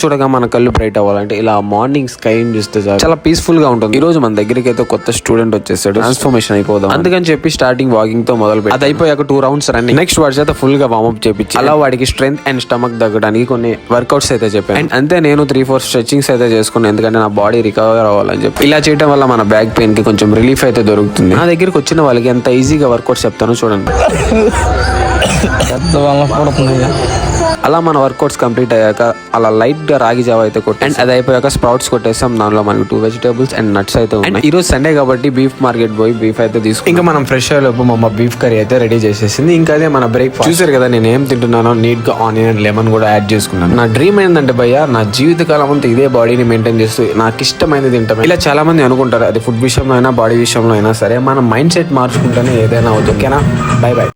చూడగా మన కళ్ళు బ్రైట్ అవ్వాలంటే ఇలా మార్నింగ్ స్కై చూస్తే చాలా పీస్ఫుల్ గా ఉంటుంది. ఈ రోజు మన దగ్గరికి అయితే కొత్త స్టూడెంట్ వచ్చేసాడు, ట్రాన్స్ఫర్మేషన్ అయిపోదాం అందుకని చెప్పి స్టార్టింగ్ వాకింగ్ తో మొదలు పెట్టి అది అయిపోయాక 2 రౌండ్స్ రన్నింగ్. నెక్స్ట్ వాడి చేత ఫుల్ గా వార్మప్ చేపించి అలా వాడికి స్ట్రెంత్ అండ్ స్టమక్ తగ్గడానికి కొన్ని వర్కౌట్స్ అయితే చెప్పాను. అండ్ అంతే నేను 3-4 స్ట్రెచింగ్స్ అయితే చేసుకున్నాను, ఎందుకంటే నా బాడీ రికవర్ అవ్వాలని చెప్పి. ఇలా చేయడం వల్ల మన బ్యాక్ పెయిన్ కి కొంచెం రిలీఫ్ అయితే దొరుకుతుంది. నా దగ్గరికి వచ్చిన వాళ్ళకి ఎంత ఈజీగా వర్కౌట్స్ చెప్తానో చూడండి. అలా మన వర్కౌట్స్ కంప్లీట్ అయ్యాక అలా లైట్ గా రాగి జావ అయితే కొట్టి అండ్ అది అయిపోయాక స్ప్రౌట్స్ కొట్టేస్తాం. దానిలో మనకి 2 వెజిటేబుల్స్ అండ్ నట్స్ అయితే ఉన్నాయి. ఈ రోజు సండే కాబట్టి బీఫ్ మార్కెట్ పోయి బీఫ్ అయితే తీసుకుని ఇంకా మనం ఫ్రెష్ అయ్యేలోపు మా అమ్మ బీఫ్ కర్రీ అయితే రెడీ చేసేసింది. ఇంకా అదే మన బ్రేక్ఫాస్ట్. చూసారు కదా నేను ఏం తింటున్నానో, నీట్ గా ఆనియన్ అండ్ లెమన్ కూడా యాడ్ చేసుకున్నాను. నా డ్రీమ్ ఏంటంటే భయ్య, నా జీవితకాలం అంతా ఇదే బాడీని మెయింటైన్ చేస్తూ నాకు ఇష్టమైనది తింటాం. ఇలా చాలా మంది అనుకుంటారు, అది ఫుడ్ విషయంలో అయినా బాడీ విషయంలో అయినా సరే, మన మైండ్ సెట్ మార్చుకుంటేనే ఏదైనా అవుతుంది. ఓకేనా, బై బై.